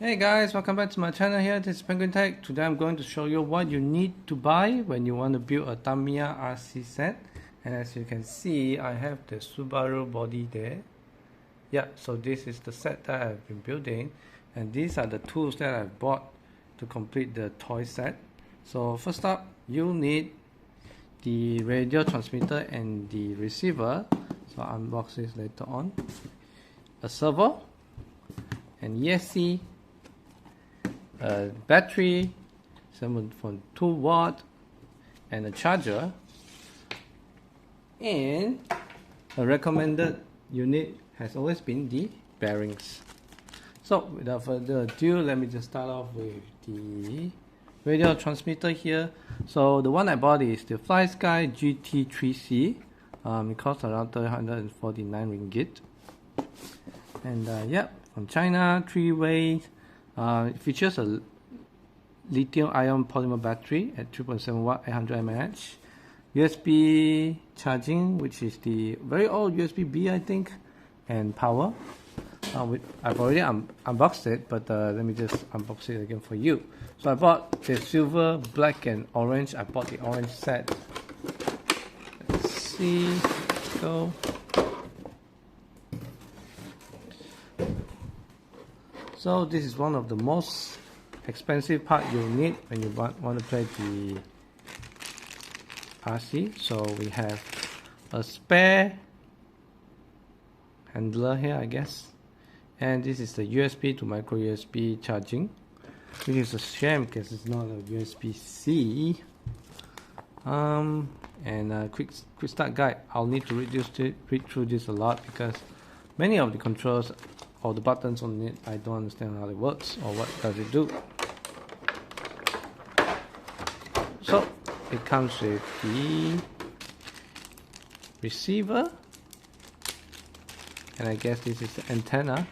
Hey guys, welcome back to my channel here. This is Penguin Tech. Today I'm going to show you what you need to buy when you want to build a Tamiya RC set. And as you can see, I have the Subaru body there. Yeah, so this is the set that I've been building. And these are the tools that I bought to complete the toy set. So first up, you'll need the radio transmitter and the receiver. So I'll unbox this later on. A servo, an ESC, a battery, 7.2 watt, and a charger, and a recommended unit has always been the bearings. So without further ado, let me just start off with the radio transmitter here. So the one I bought is the FlySky GT3C. It costs around 349 ringgit, and yeah, from China, 3-way. It features a lithium-ion polymer battery at 3.7 watt, 800 mAh, USB charging, which is the very old USB-B, I think, and power. I've already unboxed it, but let me just unbox it again for you. So I bought the silver, black, and orange. I bought the orange set. Let's see. Let's go. So this is one of the most expensive part you'll need when you want to play the RC. So we have a spare handler here, I guess, and this is the USB to micro USB charging, which is a shame because it's not a USB-C. And a quick start guide. I'll need to read through this a lot because many of the controls or the buttons on it, I don't understand how it works or what does it do. So it comes with the receiver, and I guess this is the antenna.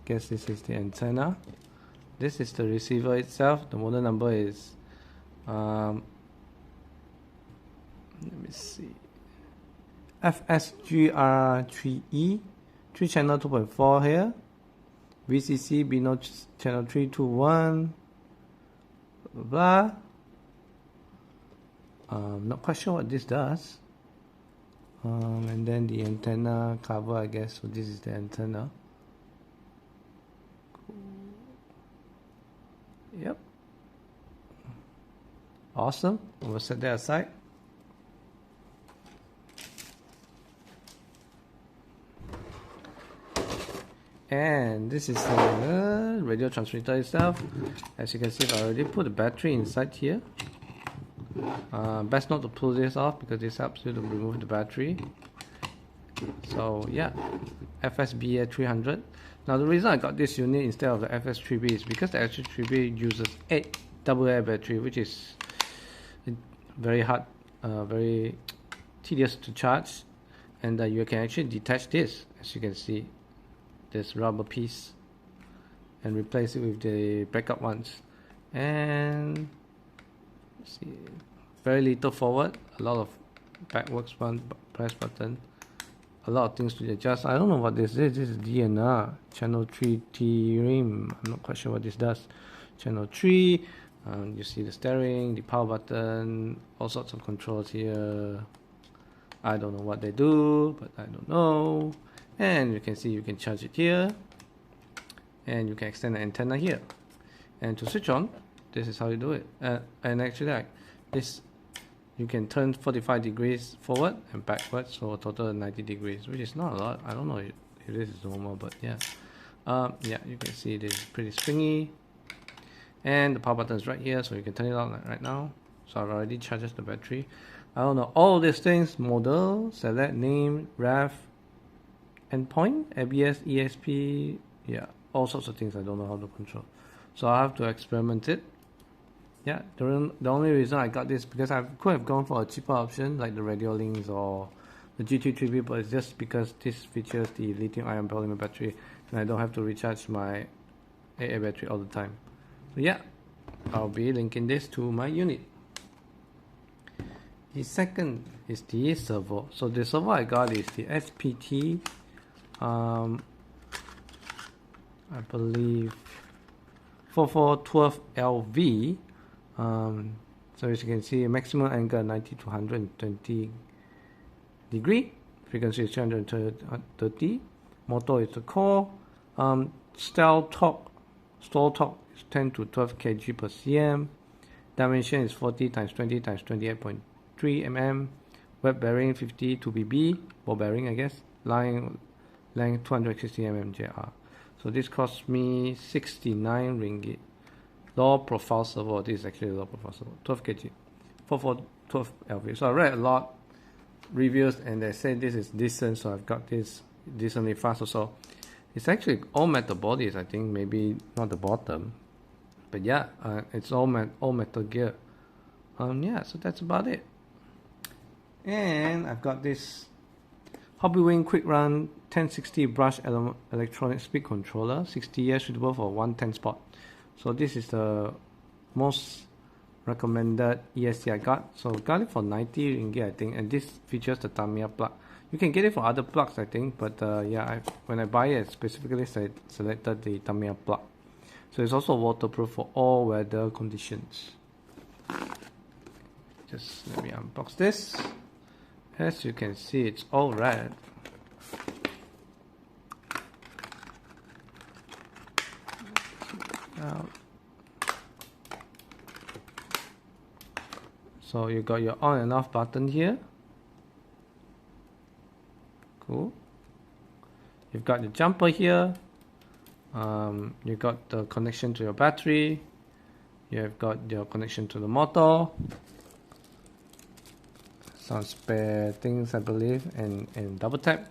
Guess this is the antenna. This is the receiver itself. The model number is let me see, FSGR3E, 3 channel 2.4 here, VCC Bino channel 321, blah, blah, blah. Not quite sure what this does. And then the antenna cover, I guess. So this is the antenna. Yep. Awesome. We'll set that aside. And this is the radio transmitter itself. As you can see, I already put the battery inside here. Best not to pull this off because this helps you to remove the battery. So yeah, FSBA 300. Now the reason I got this unit instead of the FS3B is because the FS3B uses 8 AA battery, which is very hard, very tedious to charge, and you can actually detach this, as you can see, this rubber piece, and replace it with the backup ones. And see, very little forward, a lot of backwards one press button, a lot of things to adjust. I don't know what this is. This is DNR channel 3 T-rim. I'm not quite sure what this does. Channel 3. You see the steering, the power button, all sorts of controls here. I don't know what they do, but I don't know. And you can see you can charge it here, and you can extend the antenna here. And to switch on, this is how you do it. And actually, like this, you can turn 45 degrees forward and backwards, so a total of 90 degrees, which is not a lot. I don't know if this is normal, but yeah. Yeah, you can see it is pretty springy. And the power button is right here, so you can turn it on like right now. So I've already charged the battery. I don't know all these things: model, select, name, ref, endpoint, ABS, ESP, yeah, all sorts of things I don't know how to control. So I have to experiment it. Yeah, the only reason I got this because I could have gone for a cheaper option like the radio links or the GT3B, but it's just because this features the lithium-ion polymer battery, and I don't have to recharge my AA battery all the time. So yeah, I'll be linking this to my unit. The second is the servo. So the servo I got is the SPT, I believe 4412LV. So as you can see, maximum angle 90 to 120 degree, frequency is 230, motor is the core, stall torque is 10 to 12 kg per cm, dimension is 40 times 20 times 28.3 mm, web bearing 52 bb, ball bearing I guess, line length 260 mm JR. So this cost me 69 ringgit. Low profile servo, this is actually low profile servo, 12 kg, 4412 LV. So I read a lot reviews and they say this is decent, so I've got this decently fast also. It's actually all metal bodies, I think, maybe not the bottom, but yeah, it's all metal gear. Yeah, so that's about it. And I've got this Hobbywing Quick Run 1060 brush electronic speed controller, 60 years, suitable for 110 spot. So this is the most recommended ESC I got. So got it for 90 ringgit I think, and this features the Tamiya plug. You can get it for other plugs I think, but yeah, when I buy it, I specifically selected the Tamiya plug. So it's also waterproof for all weather conditions. Just let me unbox this. As you can see, it's all red. So you got your on and off button here. Cool. You've got the jumper here. You got the connection to your battery. You've got your connection to the motor. Some spare things I believe, and double tap,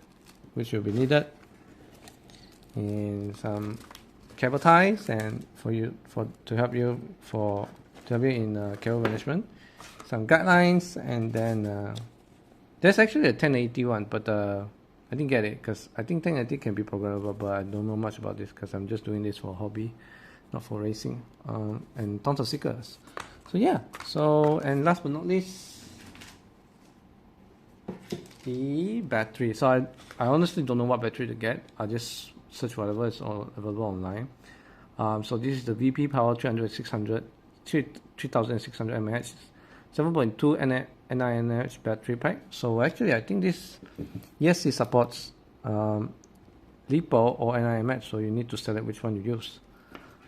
which will be needed. And some cable ties, and to help you in cable management. Some guidelines, and then there's actually a 1080 one, but I didn't get it because I think 1080 can be programmable, but I don't know much about this because I'm just doing this for hobby, not for racing. And tons of stickers. So yeah, and last but not least, the battery. So I honestly don't know what battery to get. I just search whatever is available online. So this is the VP Power 3600 mAh 7.2 NiNH battery pack. So actually I think this, yes, it supports LiPo or NiMH, so you need to select which one you use.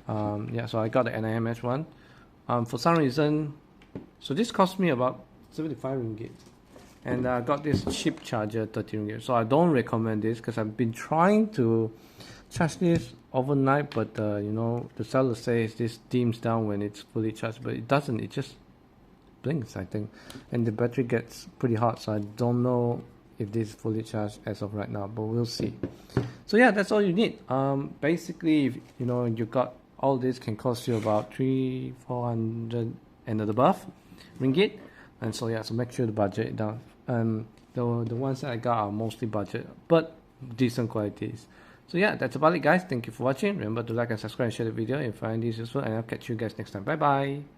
Yeah, so I got the NiMH one. For some reason, so this cost me about 75 ringgit. And I got this cheap charger, 30 ringgit. So I don't recommend this because I've been trying to charge this overnight, but you know, the seller says this dims down when it's fully charged, but it doesn't. It just blinks, I think, and the battery gets pretty hot. So I don't know if this is fully charged as of right now, but we'll see. So yeah, that's all you need. Basically, if you know, you got all this, can cost you about 300-400 and above ringgit. And so yeah, so make sure to budget it down. The ones that I got are mostly budget, but decent qualities. So yeah, that's about it guys. Thank you for watching. Remember to like and subscribe and share the video if you find this useful, and I'll catch you guys next time. Bye bye.